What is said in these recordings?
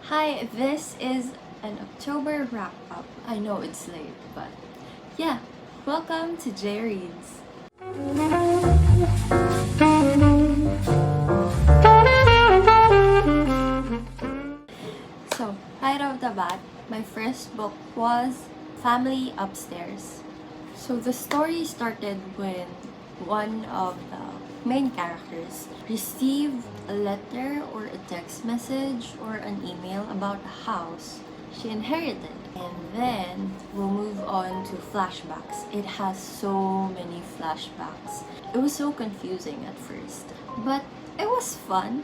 Hi, this is an October wrap-up. I know it's late, but yeah, welcome to jeareads. So, right off the bat, my first book was Family Upstairs. So the story started when one of the main characters received a letter or a text message or an email about a house she inherited. And then we'll move on to flashbacks. It has so many flashbacks. It was so confusing at first, but it was fun.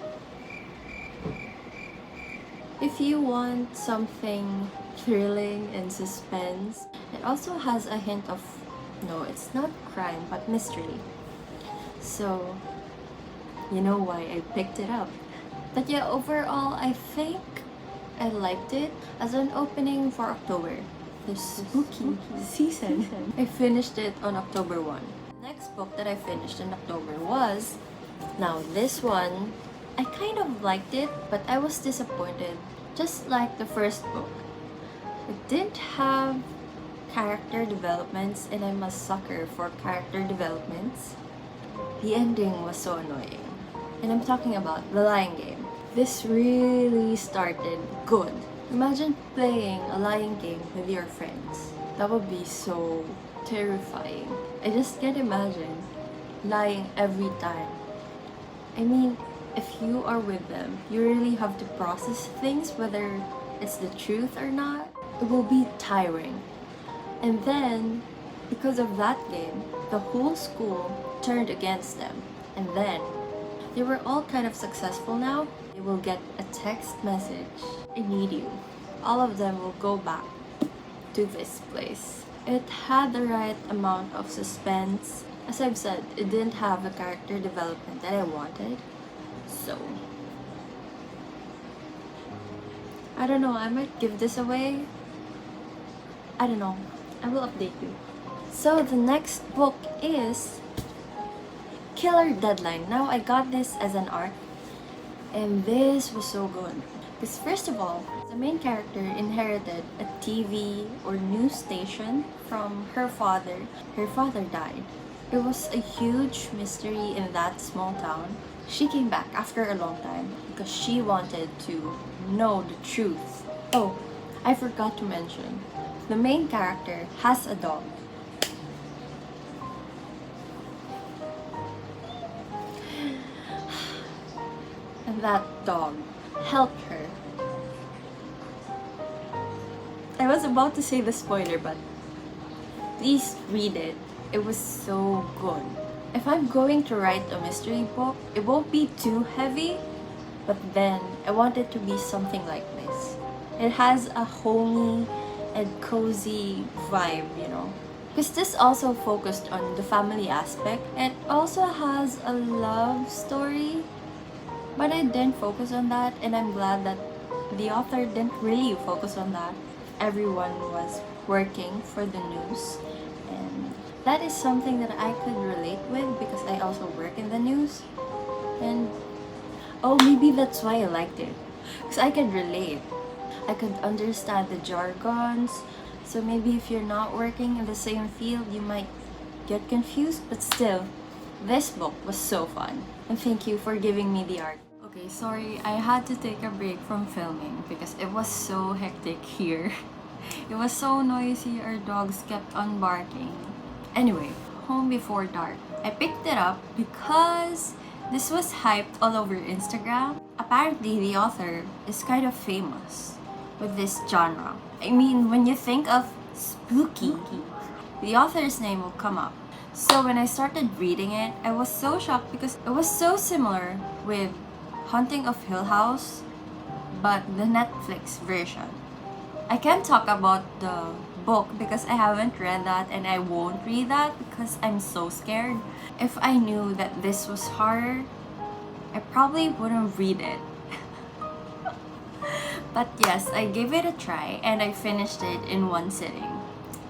If you want something thrilling and suspense, it also has a hint of, no, it's not crime, but mystery. So, you know why I picked it up. But yeah, overall, I think I liked it as an opening for October, the spooky season. I finished it on October 1. The next book that I finished in October was, now this one, I kind of liked it, but I was disappointed, just like the first book. It didn't have character developments, and I'm a sucker for character developments. The ending was so annoying. And I'm talking about The Lying Game. This really started good. Imagine playing a lying game with your friends. That would be so terrifying. I just can't imagine lying every time. I mean, if you are with them, you really have to process things, whether it's the truth or not. It will be tiring. And then, because of that game, the whole school turned against them. And then, they were all kind of successful now. They will get a text message, I need you. All of them will go back to this place. It had the right amount of suspense. As I've said, it didn't have the character development that I wanted. So, I don't know, I might give this away. I don't know. I will update you. So the next book is Killer Deadline. Now I got this as an art, and this was so good. Because first of all, the main character inherited a TV or news station from her father. Her father died. It was a huge mystery in that small town. She came back after a long time because she wanted to know the truth. Oh, I forgot to mention, the main character has a dog. And that dog helped her. I was about to say the spoiler, but please read it. It was so good. If I'm going to write a mystery book, it won't be too heavy, but then I want it to be something like this. It has a homey and cozy vibe, you know. Because this also focused on the family aspect. It also has a love story, but I didn't focus on that, and I'm glad that the author didn't really focus on that. Everyone was working for the news, and that is something that I could relate with because I also work in the news. And oh, maybe that's why I liked it, because I could relate. I could understand the jargons. So maybe if you're not working in the same field, you might get confused, but still, this book was so fun. And thank you for giving me the art. Okay, sorry, I had to take a break from filming because it was so hectic here. It was so noisy, our dogs kept on barking. Anyway, Home Before Dark. I picked it up because this was hyped all over Instagram. Apparently, the author is kind of famous with this genre. I mean, when you think of spooky, the author's name will come up. So when I started reading it, I was so shocked because it was so similar with Haunting of Hill House, but the Netflix version. I can't talk about the book because I haven't read that, and I won't read that because I'm so scared. If I knew that this was horror, I probably wouldn't read it. But yes, I gave it a try and I finished it in one sitting.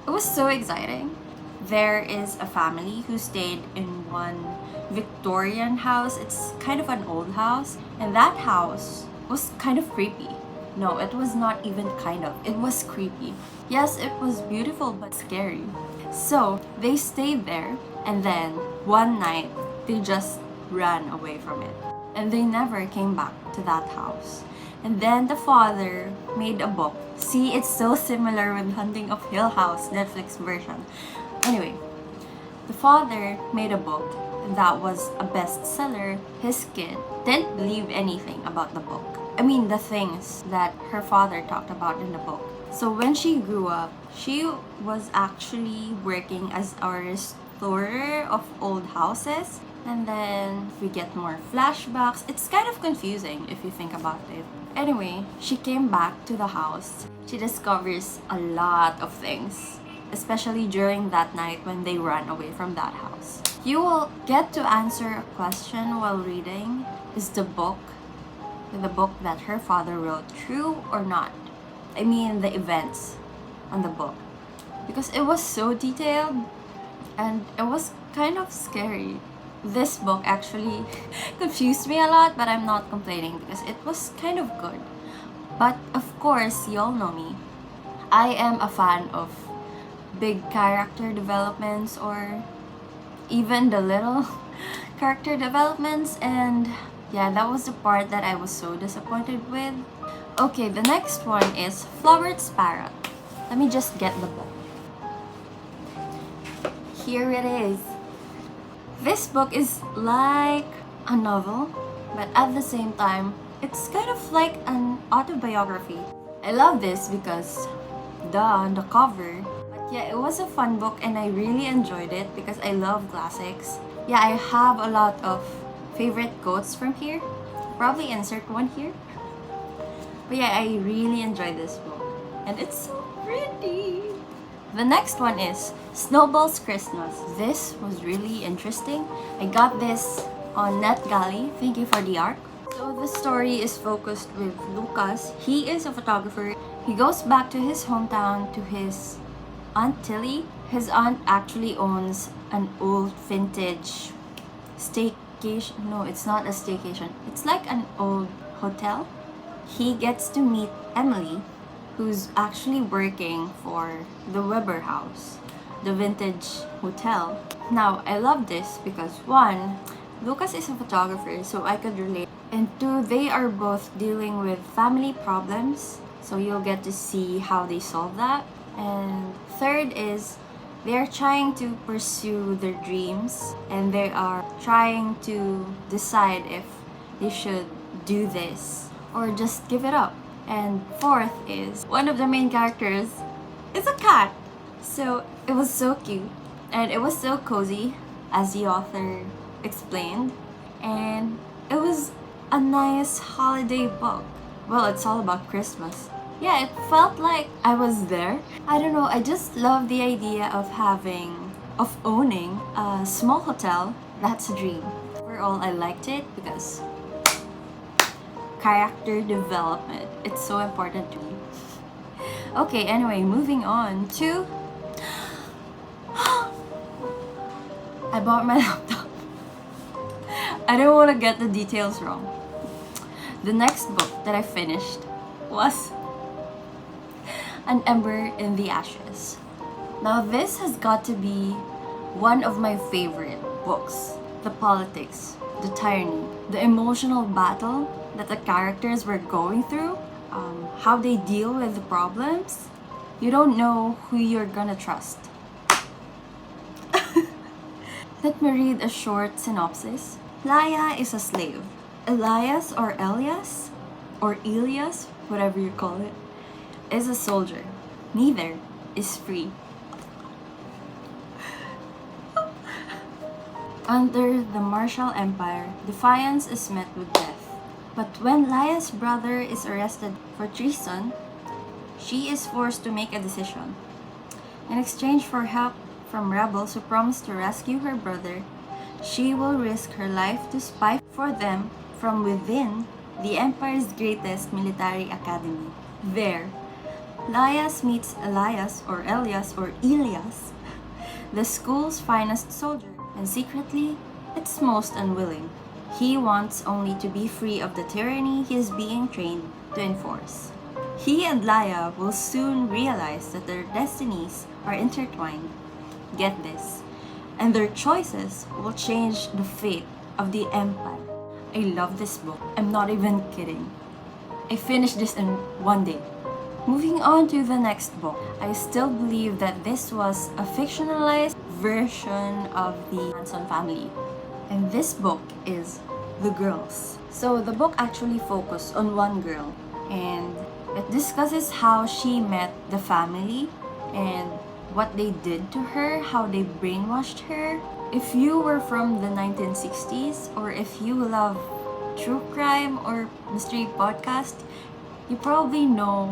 It was so exciting. There is a family who stayed in one Victorian house. It's kind of an old house, and that house was kind of creepy. No, it was not even kind of. It was creepy. Yes, it was beautiful but scary. So they stayed there, and then one night they just ran away from it. And they never came back to that house. And then the father made a book. See, it's so similar with Hunting of Hill House, Netflix version. Anyway, the father made a book that was a bestseller. His kid didn't believe anything about the book. I mean, the things that her father talked about in the book. So when she grew up, she was actually working as a restorer of old houses. And then we get more flashbacks. It's kind of confusing if you think about it. Anyway, she came back to the house. She discovers a lot of things, especially during that night when they ran away from that house. You will get to answer a question while reading. Is the book that her father wrote true or not? I mean, the events on the book. Because it was so detailed and it was kind of scary. This book actually confused me a lot, but I'm not complaining because it was kind of good. But of course, y'all know me. I am a fan of big character developments or even the little character developments, and yeah, that was the part that I was so disappointed with. Okay, the next one is Flaubert's Parrot. Let me just get the book. Here it is. This book is like a novel, but at the same time, it's kind of like an autobiography. I love this because the cover. But yeah, it was a fun book and I really enjoyed it because I love classics. Yeah, I have a lot of favorite quotes from here. Probably insert one here. But yeah, I really enjoyed this book. And it's so pretty. The next one is Snowball's Christmas. This was really interesting. I got this on NetGalley. Thank you for the art. So the story is focused with Lucas. He is a photographer. He goes back to his hometown to his Aunt Tilly. His aunt actually owns an old vintage staycation. No, it's not a staycation. It's like an old hotel. He gets to meet Emily, who's actually working for the Weber house, the vintage hotel. Now, I love this because one, Lucas is a photographer, so I could relate. And two, they are both dealing with family problems, so you'll get to see how they solve that. And third is, they are trying to pursue their dreams, and they are trying to decide if they should do this or just give it up. And fourth is, one of the main characters is a cat. So it was so cute and it was so cozy, as the author explained. And it was a nice holiday book. Well, it's all about Christmas. Yeah, it felt like I was there. I don't know, I just love the idea of owning a small hotel. That's a dream. Overall, I liked it because character development. It's so important to me. Okay, anyway, moving on to... I bought my laptop. I don't want to get the details wrong. The next book that I finished was An Ember in the Ashes. Now this has got to be one of my favorite books. The politics, the tyranny, the emotional battle that the characters were going through, how they deal with the problems. You don't know who you're gonna trust. Let me read a short synopsis. Laia is a slave. Elias or Elias, or Elias, whatever you call it, is a soldier. Neither is free. Under the Martial Empire, defiance is met with death. But when Laia's brother is arrested for treason, she is forced to make a decision. In exchange for help from rebels who promise to rescue her brother, she will risk her life to spy for them from within the Empire's greatest military academy. There, Laias meets Elias or Elias or Elias, the school's finest soldier, and secretly, it's most unwilling. He wants only to be free of the tyranny he is being trained to enforce. He and Laya will soon realize that their destinies are intertwined. Get this. And their choices will change the fate of the empire. I love this book. I'm not even kidding. I finished this in one day. Moving on to the next book, I still believe that this was a fictionalized version of the Manson family. And this book is The Girls. So the book actually focused on one girl, and it discusses how she met the family and what they did to her, how they brainwashed her. If you were from the 1960s, or if you love true crime or mystery podcast, you probably know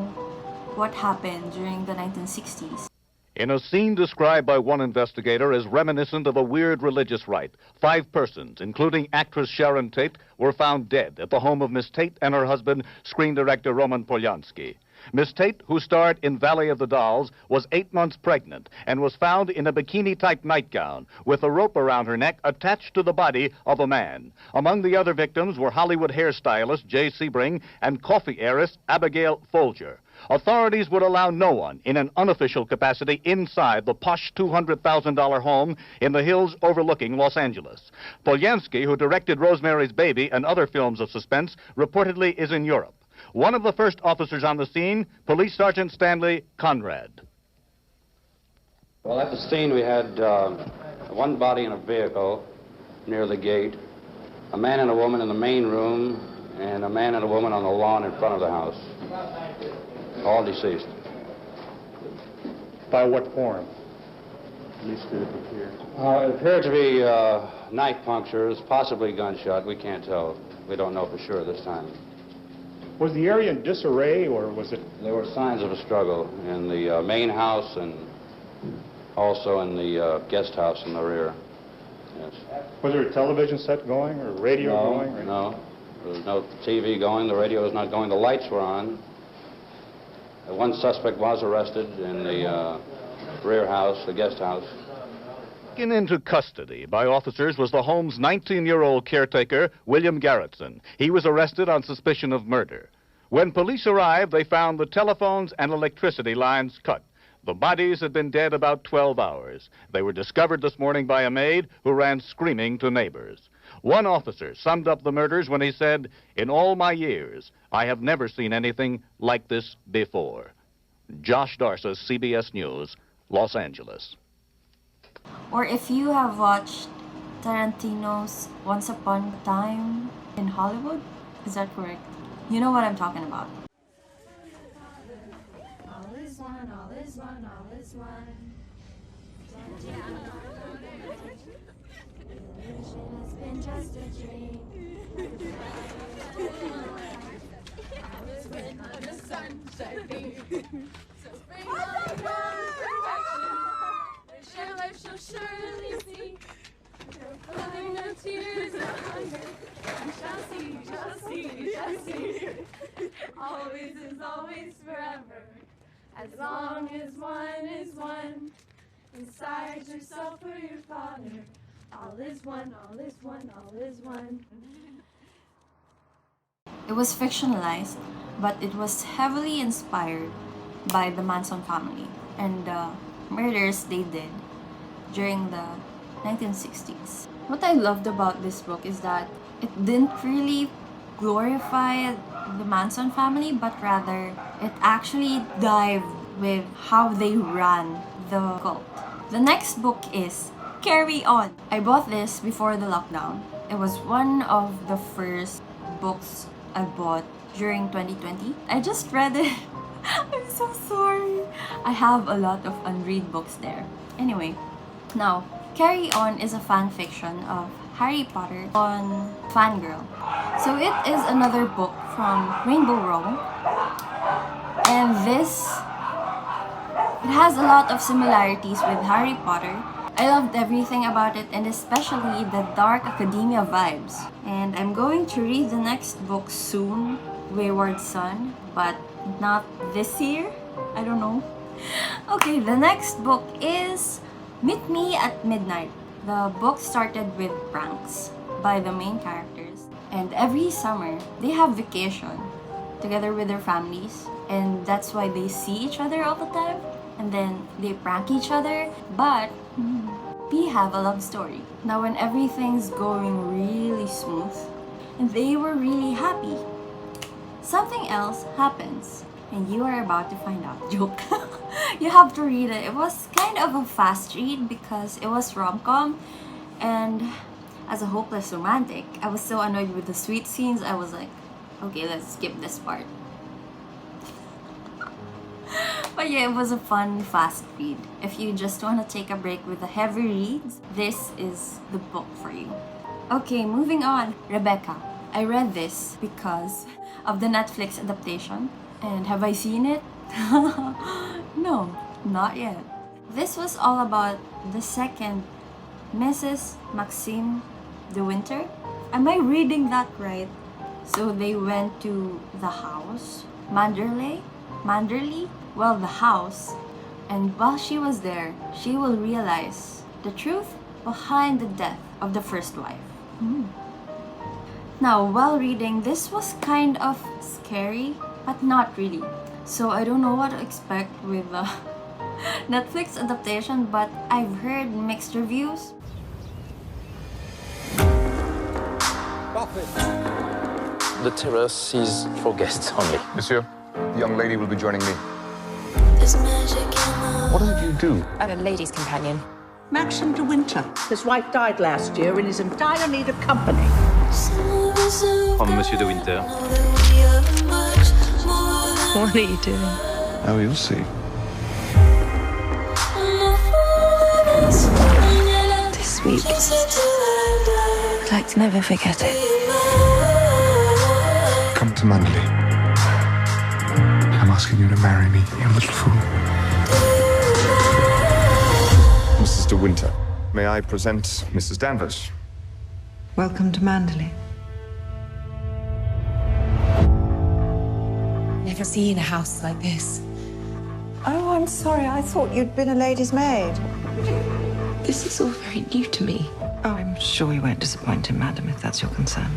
what happened during the 1960s. In a scene described by one investigator as reminiscent of a weird religious rite, 5 persons, including actress Sharon Tate, were found dead at the home of Miss Tate and her husband, screen director Roman Polanski. Miss Tate, who starred in Valley of the Dolls, was 8 months pregnant and was found in a bikini-type nightgown with a rope around her neck attached to the body of a man. Among the other victims were Hollywood hairstylist Jay Sebring and coffee heiress Abigail Folger. Authorities would allow no one in an unofficial capacity inside the posh $200,000 home in the hills overlooking Los Angeles. Polanski, who directed Rosemary's Baby and other films of suspense, reportedly is in Europe. One of the first officers on the scene, Police Sergeant Stanley Conrad. Well, at the scene we had one body in a vehicle near the gate, a man and a woman in the main room, and a man and a woman on the lawn in front of the house. All deceased. By what form? At least did it appear. It appeared to be knife punctures, possibly gunshot. We can't tell. We don't know for sure this time. Was the area in disarray, or was it... There were signs of a struggle in the main house and also in the guest house in the rear. Yes. Was there a television set going, or radio going? Or... No. There was no TV going. The radio was not going. The lights were on. One suspect was arrested in the rear house, the guest house. Taken into custody by officers was the home's 19-year-old caretaker, William Garrettson. He was arrested on suspicion of murder. When police arrived, they found the telephones and electricity lines cut. The bodies had been dead about 12 hours. They were discovered this morning by a maid who ran screaming to neighbors. One officer summed up the murders when he said, "In all my years, I have never seen anything like this before." Josh Darcis, CBS News, Los Angeles. Or if you have watched Tarantino's Once Upon a Time in Hollywood, is that correct? You know what I'm talking about. All is one, all is one, all is one. Illusion has been just a dream. All is when the sun shining. So bring on perfection. Share life shall surely see. No flooding, no tears, no hunger. We shall see, shall see, shall see. Always is always forever. As long as one is one. Inside yourself or your father. All is one, all is one, all is one. It was fictionalized, but it was heavily inspired by the Manson family and the murders they did during the 1960s. What I loved about this book is that it didn't really glorify the Manson family, but rather it actually dived with how they ran the cult. The next book is Carry On. I bought this before the lockdown. It was one of the first books I bought during 2020. I just read it. I'm so sorry. I have a lot of unread books there. Anyway, now, Carry On is a fan fiction of Harry Potter on Fangirl. So it is another book from Rainbow Rowell. And it has a lot of similarities with Harry Potter. I loved everything about it, and especially the dark academia vibes. And I'm going to read the next book soon, Wayward Son, but not this year. I don't know. Okay, the next book is Meet Me at Midnight. The book started with pranks by the main characters, and every summer they have vacation together with their families, and that's why they see each other all the time, and then they prank each other, but we have a love story. Now when everything's going really smooth, and they were really happy, something else happens, and you are about to find out. Joke. You have to read it. It was kind of a fast read because it was rom-com, and as a hopeless romantic, I was so annoyed with the sweet scenes. I was like, okay, let's skip this part. But yeah, it was a fun, fast read. If you just want to take a break with the heavy reads, this is the book for you. Okay, moving on. Rebecca. I read this because of the Netflix adaptation. And have I seen it? No, not yet. This was all about the second Mrs. Maxime de Winter. Am I reading that right? So they went to the house, Manderley? Well, the house. And while she was there, she will realize the truth behind the death of the first wife. Now, while reading, this was kind of scary, but not really. So I don't know what to expect with the Netflix adaptation, but I've heard mixed reviews. The terrace is for guests only. Monsieur, the young lady will be joining me. What did you do? I'm a lady's companion. Maxim de Winter. His wife died last year and is in dire need of company. From Monsieur de Winter. What are you doing? Oh, you'll see. This week. I'd like to never forget it. Come to Manderley. I'm asking you to marry me, you little fool. Mrs. de Winter, may I present Mrs. Danvers? Welcome to Manderley. Never seen a house like this. Oh, I'm sorry. I thought you'd been a lady's maid. This is all very new to me. Oh, I'm sure you won't disappoint him, madam, if that's your concern.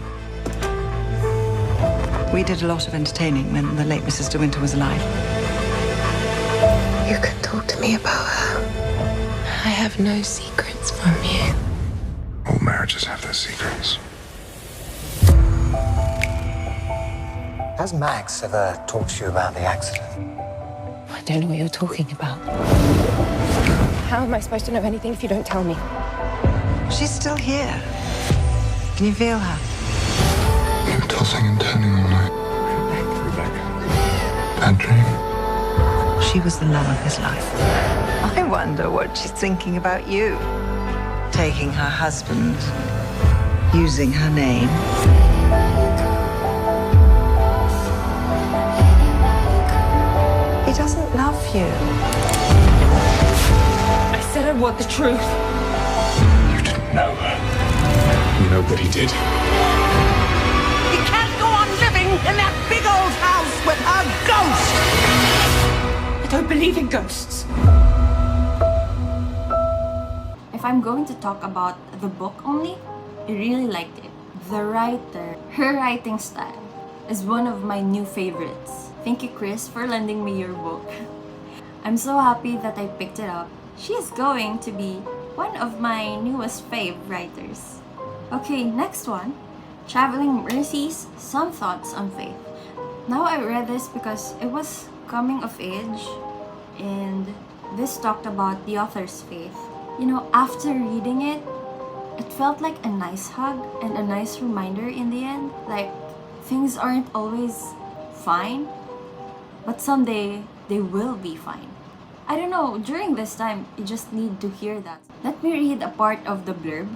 We did a lot of entertaining when the late Mrs. de Winter was alive. You can talk to me about her. I have no secrets from you. All marriages have their secrets. Has Max ever talked to you about the accident? I don't know what you're talking about. How am I supposed to know anything if you don't tell me? She's still here. Can you feel her? You were tossing and turning all night. Rebecca. Bad dream? She was the love of his life. I wonder what she's thinking about you. Taking her husband, using her name. He doesn't love you. I said I want the truth. You didn't know her. Nobody did. You can't go on living in that big old house with a ghost! I don't believe in ghosts. If I'm going to talk about the book only, I really liked it. The writer, her writing style is one of my new favorites. Thank you, Chris, for lending me your book. I'm so happy that I picked it up. She is going to be one of my newest fave writers. Okay, next one. Traveling Mercies, Some Thoughts on Faith. Now I read this because it was coming of age, and this talked about the author's faith. You know, after reading it, it felt like a nice hug and a nice reminder in the end. Like, things aren't always fine, but someday they will be fine. I don't know, during this time, you just need to hear that. Let me read a part of the blurb.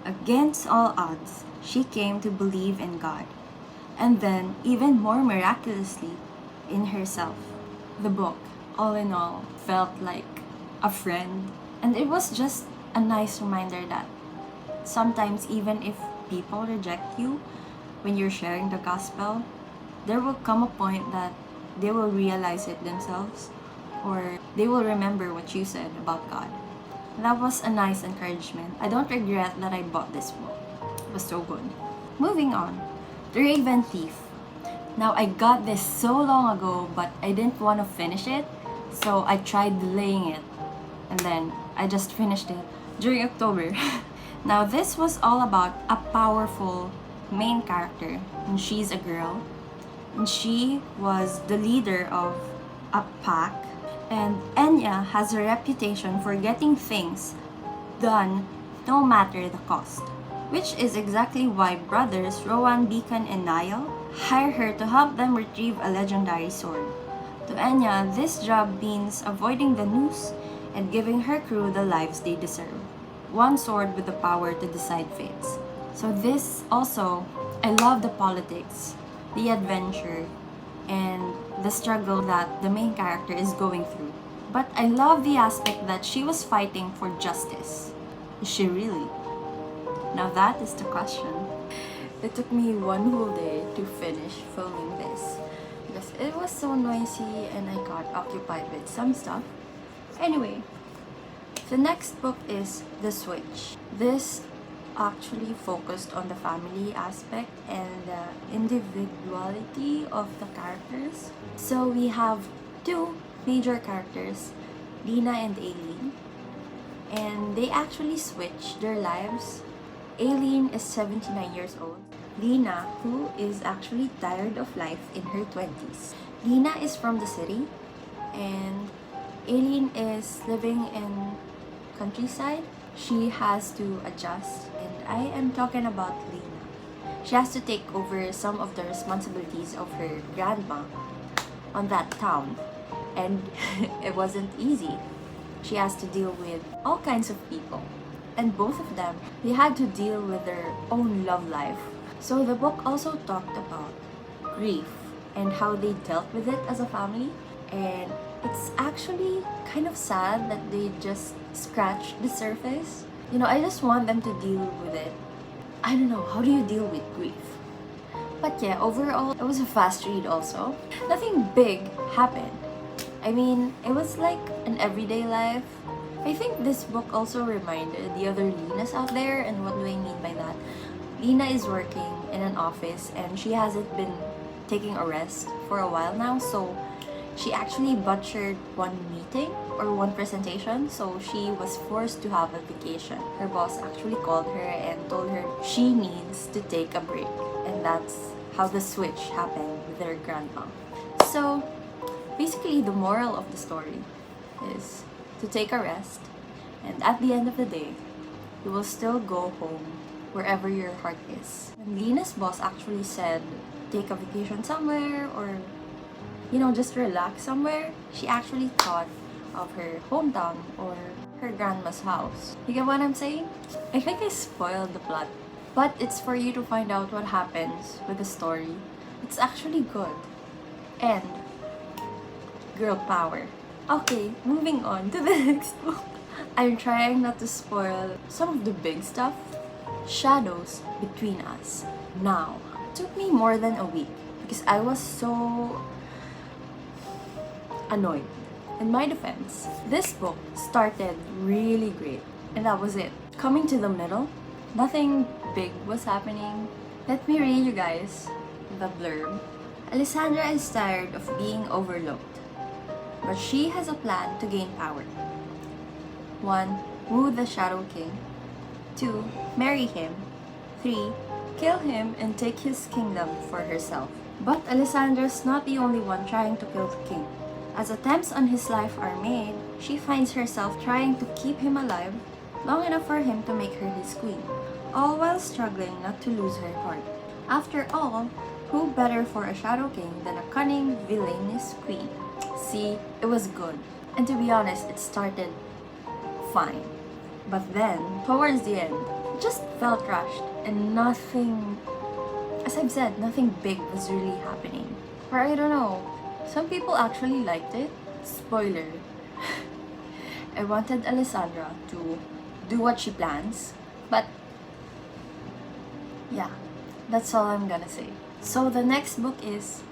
Against all odds, she came to believe in God, and then, even more miraculously, in herself. The book, all in all, felt like a friend, and it was just a nice reminder that sometimes even if people reject you when you're sharing the gospel, there will come a point that they will realize it themselves, or they will remember what you said about God. That was a nice encouragement. I don't regret that I bought this book. It was so good. Moving on. The Raven Thief. Now, I got this so long ago, but I didn't want to finish it, so I tried delaying it. And then I just finished it during October. Now, this was all about a powerful main character, and she's a girl. And she was the leader of a pack. And Enya has a reputation for getting things done no matter the cost. Which is exactly why brothers Rowan, Beacon, and Niall hire her to help them retrieve a legendary sword. To Enya, this job means avoiding the noose and giving her crew the lives they deserve. One sword with the power to decide fates. So this also, I love the politics, the adventure, and the struggle that the main character is going through. But I love the aspect that she was fighting for justice. Is she really? Now that is the question. It took me one whole day to finish filming this because it was so noisy and I got occupied with some stuff. Anyway, the next book is The Switch. This actually focused on the family aspect and the individuality of the characters. So we have two major characters, Lena and Aileen, and they actually switch their lives. Aileen is 79 years old. Lena, who is actually tired of life in her 20s. Lena is from the city and Aileen is living in countryside. She has to adjust, and I am talking about Lena. She has to take over some of the responsibilities of her grandma on that town, and it wasn't easy. She has to deal with all kinds of people, and both of them, they had to deal with their own love life. So the book also talked about grief and how they dealt with it as a family, and it's actually kind of sad that they just scratched the surface. You know, I just want them to deal with it. I don't know, how do you deal with grief? But yeah, overall, it was a fast read also. Nothing big happened. I mean, it was like an everyday life. I think this book also reminded the other Lenas out there, and what do I mean by that? Lena is working in an office and she hasn't been taking a rest for a while now, so she actually butchered one meeting or one presentation, so she was forced to have a vacation. Her boss actually called her and told her she needs to take a break, and that's how the switch happened with her grandma. So basically the moral of the story is to take a rest, and at the end of the day, you will still go home wherever your heart is. When Lena's boss actually said take a vacation somewhere, or you know, just relax somewhere, she actually thought of her hometown or her grandma's house. You get what I'm saying? I think I spoiled the plot, but it's for you to find out what happens with the story. It's actually good. And girl power. Okay, moving on to the next book. I'm trying not to spoil some of the big stuff. Shadows Between Us. Now, it took me more than a week because I was so annoyed. In my defense, this book started really great, and that was it. Coming to the middle, nothing big was happening. Let me read you guys the blurb. Alessandra is tired of being overlooked, but she has a plan to gain power. 1. Woo the Shadow King. 2. Marry him. 3. Kill him and take his kingdom for herself. But Alessandra's not the only one trying to kill the king. As attempts on his life are made, she finds herself trying to keep him alive long enough for him to make her his queen, all while struggling not to lose her heart. After all, who better for a Shadow King than a cunning, villainous queen? See, it was good. And to be honest, it started fine. But then, towards the end, it just felt rushed and nothing, as I've said, nothing big was really happening. Or I don't know, some people actually liked it. Spoiler. I wanted Alessandra to do what she plans, but yeah, that's all I'm gonna say. So the next book is,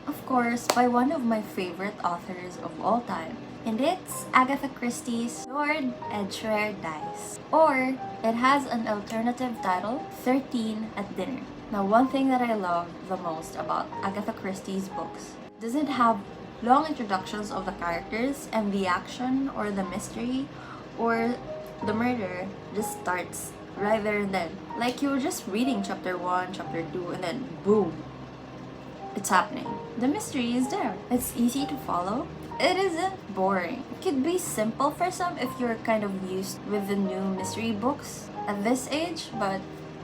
of course, by one of my favorite authors of all time, and it's Agatha Christie's Edgware Dies, or it has an alternative title, 13 at Dinner. Now, one thing that I love the most about Agatha Christie's books doesn't have long introductions of the characters, and the action or the mystery or the murder just starts right there and then. Like you're just reading chapter 1, chapter 2, and then boom, it's happening. The mystery is there. It's easy to follow. It isn't boring. It could be simple for some if you're kind of used with the new mystery books at this age, but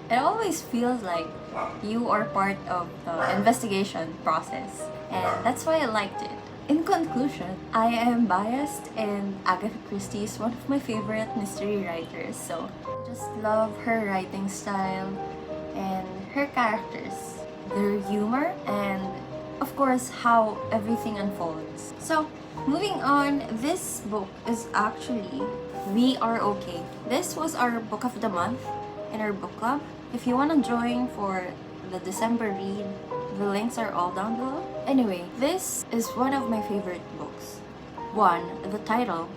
it always feels like you are part of the investigation process, and that's why I liked it. In conclusion, I am biased, and Agatha Christie is one of my favorite mystery writers, so I just love her writing style and her characters, their humor, and of course how everything unfolds. So moving on, this book is actually We Are Okay. This was our book of the month in our book club. If you want to join for the December read, the links are all down below. Anyway, this is one of my favorite books. One, the title,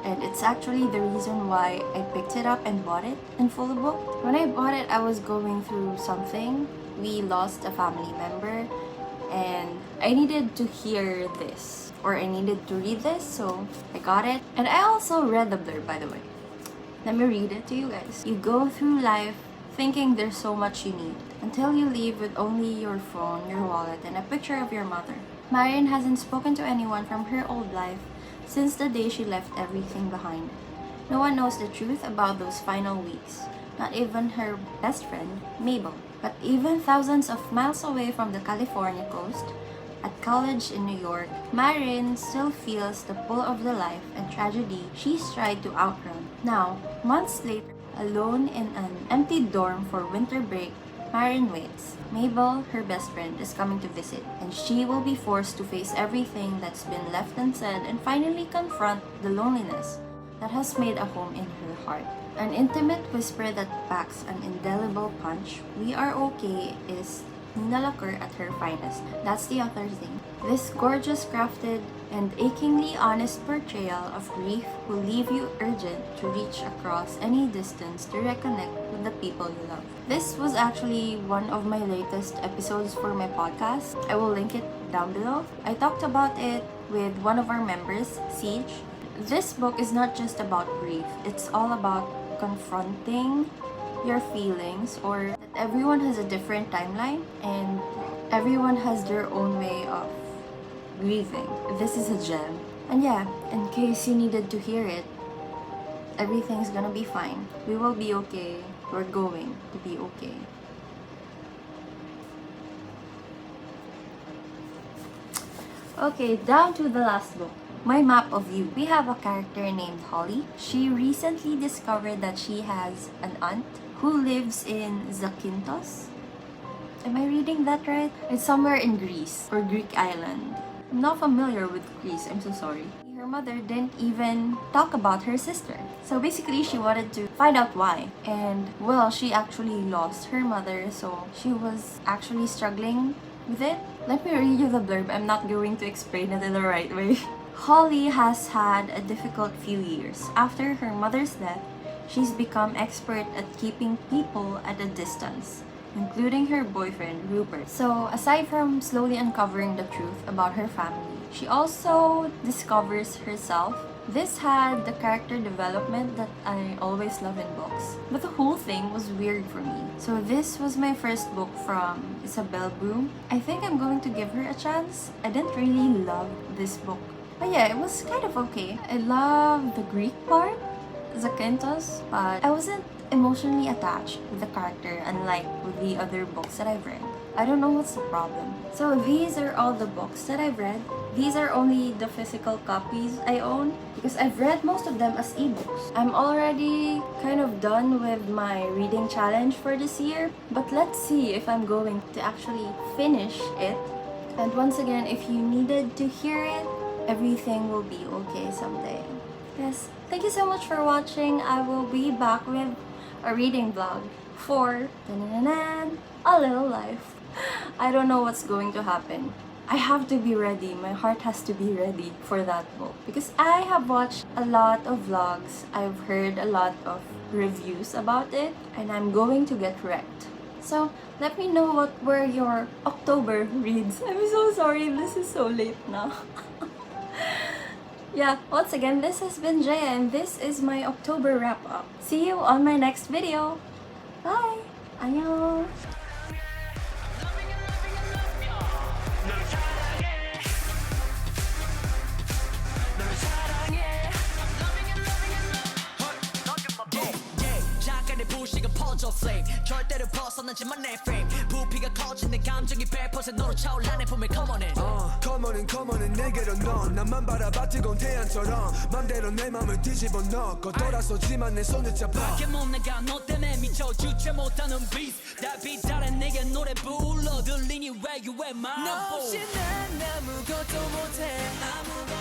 and it's actually the reason why I picked it up and bought it in full book. When I bought it, I was going through something. We lost a family member, and I needed to hear this, or I needed to read this, so I got it. And I also read the blurb, by the way. Let me read it to you guys. You go through life thinking there's so much you need, until you leave with only your phone, your wallet, and a picture of your mother. Marion hasn't spoken to anyone from her old life since the day she left everything behind. No one knows the truth about those final weeks, not even her best friend, Mabel. But even thousands of miles away from the California coast, at college in New York, Marion still feels the pull of the life and tragedy she's tried to outrun. Now, months later, alone in an empty dorm for winter break, Marion waits. Mabel, her best friend, is coming to visit, and she will be forced to face everything that's been left unsaid and finally confront the loneliness that has made a home in her heart. An intimate whisper that packs an indelible punch. We Are Okay is Nina Lacour at her finest. That's the author's name. This gorgeous, crafted, and achingly honest portrayal of grief will leave you urgent to reach across any distance to reconnect with the people you love. This was actually one of my latest episodes for my podcast. I will link it down below. I talked about it with one of our members, Siege. This book is not just about grief. It's all about confronting your feelings, or that everyone has a different timeline and everyone has their own way of grieving. This is a gem. And yeah, in case you needed to hear it, everything's gonna be fine. We will be okay. We're going to be okay. Okay, down to the last book. My Map of You. We have a character named Holly. She recently discovered that she has an aunt who lives in Zakynthos. Am I reading that right? It's somewhere in Greece, or Greek island. I'm not familiar with Greece, I'm so sorry. Her mother didn't even talk about her sister. So basically, she wanted to find out why. And well, she actually lost her mother, so she was actually struggling with it. Let me read you the blurb. I'm not going to explain it in the right way. Holly has had a difficult few years. After her mother's death, she's become expert at keeping people at a distance, including her boyfriend, Rupert. So, aside from slowly uncovering the truth about her family, she also discovers herself. This had the character development that I always love in books. But the whole thing was weird for me. So this was my first book from Isabel Broom. I think I'm going to give her a chance. I didn't really love this book, but yeah, it was kind of okay. I love the Greek part, Zakynthos, but I wasn't emotionally attached with the character, unlike with the other books that I've read. I don't know what's the problem. So these are all the books that I've read. These are only the physical copies I own because I've read most of them as ebooks. I'm already kind of done with my reading challenge for this year, but let's see if I'm going to actually finish it. And once again, if you needed to hear it, everything will be okay someday. Yes, thank you so much for watching. I will be back with a reading vlog for A Little Life. I don't know what's going to happen. I have to be ready. My heart has to be ready for that book because I have watched a lot of vlogs. I've heard a lot of reviews about it and I'm going to get wrecked. So let me know what were your October reads. I'm so sorry, this is so late now. Yeah, once again, this has been Jaya and this is my October wrap-up. See you on my next video. Bye! 안녕! 절대로 벗어나지만 내 frame 부피가 커진 내 감정이 100% 너로 차올라 내 품에 come on in come on in 내게로 넌 나만 바라봐 뜨거운 태양처럼 맘대로 내 맘을 뒤집어 넣고 돌아서지만 내 손을 잡아 밖에 못 나가 너 때문에 미쳐 주체 못하는 beast 달빛 아래 내게 노래 불러 들리니 where you at my boy 너 없이 난 아무것도 못해